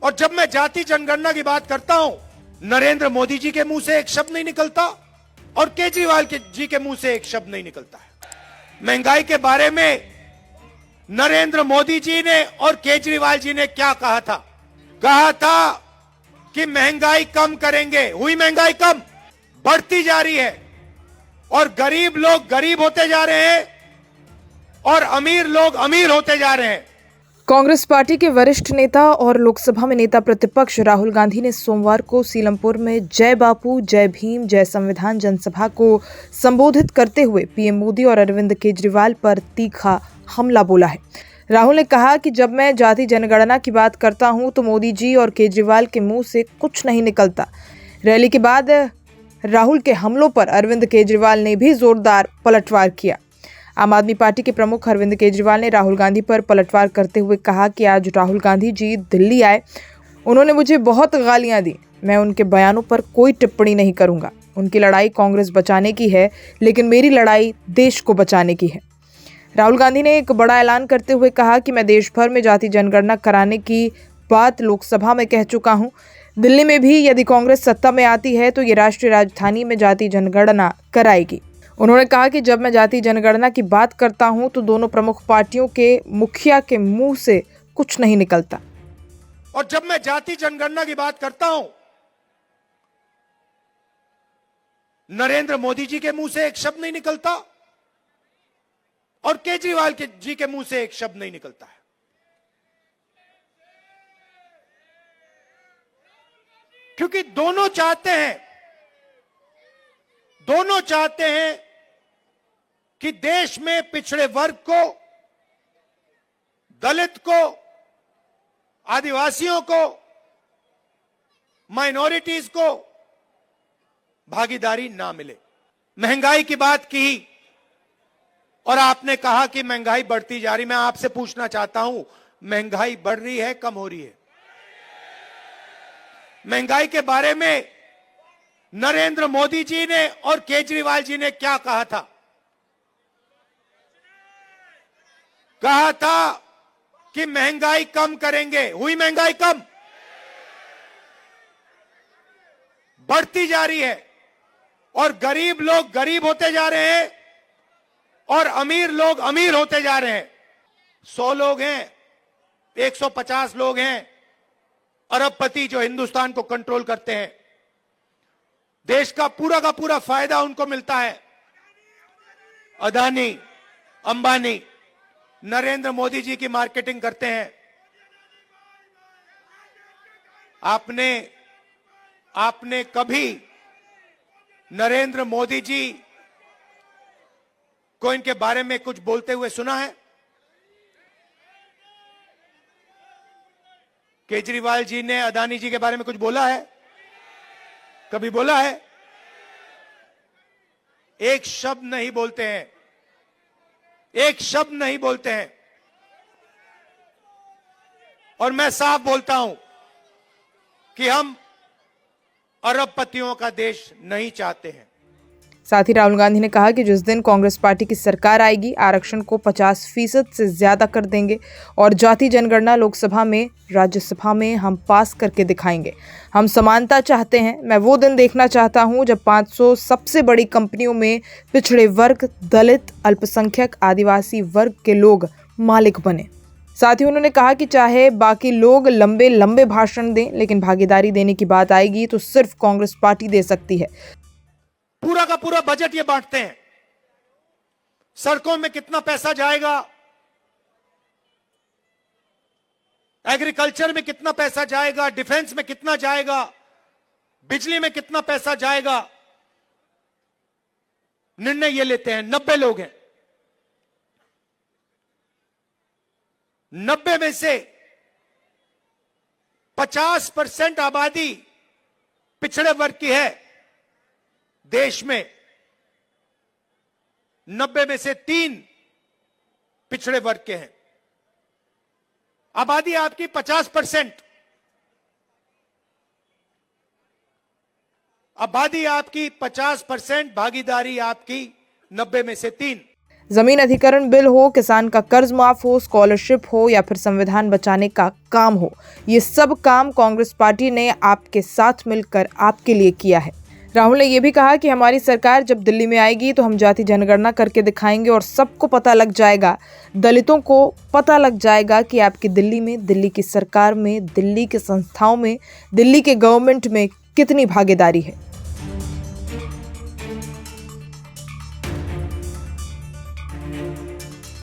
और जब मैं जाति जनगणना की बात करता हूं, नरेंद्र मोदी जी के मुंह से एक शब्द नहीं निकलता और केजरीवाल जी के मुंह से एक शब्द नहीं निकलता है। महंगाई के बारे में नरेंद्र मोदी जी ने और केजरीवाल जी ने क्या कहा था? कहा था कि महंगाई कम करेंगे। हुई महंगाई कम? बढ़ती जा रही है और गरीब लोग गरीब होते जा रहे हैं और अमीर लोग अमीर होते जा रहे हैं। कांग्रेस पार्टी के वरिष्ठ नेता और लोकसभा में नेता प्रतिपक्ष राहुल गांधी ने सोमवार को सीलमपुर में जय बापू, जय भीम, जय संविधान जनसभा को संबोधित करते हुए पीएम मोदी और अरविंद केजरीवाल पर तीखा हमला बोला है। राहुल ने कहा कि जब मैं जाति जनगणना की बात करता हूं तो मोदी जी और केजरीवाल के मुंह से कुछ नहीं निकलता। रैली के बाद राहुल के हमलों पर अरविंद केजरीवाल ने भी जोरदार पलटवार किया। आम आदमी पार्टी के प्रमुख अरविंद केजरीवाल ने राहुल गांधी पर पलटवार करते हुए कहा कि आज राहुल गांधी जी दिल्ली आए, उन्होंने मुझे बहुत गालियां दी। मैं उनके बयानों पर कोई टिप्पणी नहीं करूंगा। उनकी लड़ाई कांग्रेस बचाने की है, लेकिन मेरी लड़ाई देश को बचाने की है। राहुल गांधी ने एक बड़ा ऐलान करते हुए कहा कि मैं देश भर में जाति जनगणना कराने की बात लोकसभा में कह चुका हूं। दिल्ली में भी यदि कांग्रेस सत्ता में आती है तो ये राष्ट्रीय राजधानी में जाति जनगणना कराएगी। उन्होंने कहा कि जब मैं जाति जनगणना की बात करता हूं तो दोनों प्रमुख पार्टियों के मुखिया के मुंह से कुछ नहीं निकलता। और जब मैं जाति जनगणना की बात करता हूं, नरेंद्र मोदी जी के मुंह से एक शब्द नहीं निकलता और केजरीवाल जी के मुंह से एक शब्द नहीं निकलता है। क्योंकि दोनों चाहते हैं कि देश में पिछड़े वर्ग को, दलित को, आदिवासियों को, माइनॉरिटीज को भागीदारी ना मिले। महंगाई की बात की और आपने कहा कि महंगाई बढ़ती जा रही। मैं आपसे पूछना चाहता हूं, महंगाई बढ़ रही है, कम हो रही है? महंगाई के बारे में नरेंद्र मोदी जी ने और केजरीवाल जी ने क्या कहा था? कहा था कि महंगाई कम करेंगे। हुई महंगाई कम? बढ़ती जा रही है और गरीब लोग गरीब होते जा रहे हैं और अमीर लोग अमीर होते जा रहे हैं। 100 लोग हैं, 150 लोग हैं अरबपति जो हिंदुस्तान को कंट्रोल करते हैं। देश का पूरा फायदा उनको मिलता है। अदानी, अंबानी, नरेंद्र मोदी जी की मार्केटिंग करते हैं। आपने कभी नरेंद्र मोदी जी को इनके बारे में कुछ बोलते हुए सुना है? केजरीवाल जी ने अदानी जी के बारे में कुछ बोला है? कभी बोला है? एक शब्द नहीं बोलते हैं, एक शब्द नहीं बोलते हैं। और मैं साफ बोलता हूं कि हम अरबपतियों का देश नहीं चाहते हैं। साथ ही राहुल गांधी ने कहा कि जिस दिन कांग्रेस पार्टी की सरकार आएगी, आरक्षण को 50% से ज्यादा कर देंगे और जाति जनगणना लोकसभा में, राज्यसभा में हम पास करके दिखाएंगे। हम समानता चाहते हैं। मैं वो दिन देखना चाहता हूं जब 500 सबसे बड़ी कंपनियों में पिछड़े वर्ग, दलित, अल्पसंख्यक, आदिवासी वर्ग के लोग मालिक बने। साथ ही उन्होंने कहा कि चाहे बाकी लोग लंबे लंबे भाषण दें, लेकिन भागीदारी देने की बात आएगी तो सिर्फ कांग्रेस पार्टी दे सकती है। पूरा का पूरा बजट ये बांटते हैं। सड़कों में कितना पैसा जाएगा, एग्रीकल्चर में कितना पैसा जाएगा, डिफेंस में कितना जाएगा, बिजली में कितना पैसा जाएगा, निर्णय ये लेते हैं। 90 लोग हैं, 90 में से 50% आबादी पिछड़े वर्ग की है देश में। 90 में से 3 पिछड़े वर्ग के हैं। आबादी आपकी 50%, आबादी आपकी 50%, भागीदारी आपकी 90 में से 3। जमीन अधिग्रहण बिल हो, किसान का कर्ज माफ हो, स्कॉलरशिप हो या फिर संविधान बचाने का काम हो, ये सब काम कांग्रेस पार्टी ने आपके साथ मिलकर आपके लिए किया है। राहुल ने यह भी कहा कि हमारी सरकार जब दिल्ली में आएगी तो हम जाति जनगणना करके दिखाएंगे और सबको पता लग जाएगा, दलितों को पता लग जाएगा कि आपकी दिल्ली में, दिल्ली की सरकार में, दिल्ली के संस्थाओं में, दिल्ली के गवर्नमेंट में कितनी भागीदारी है।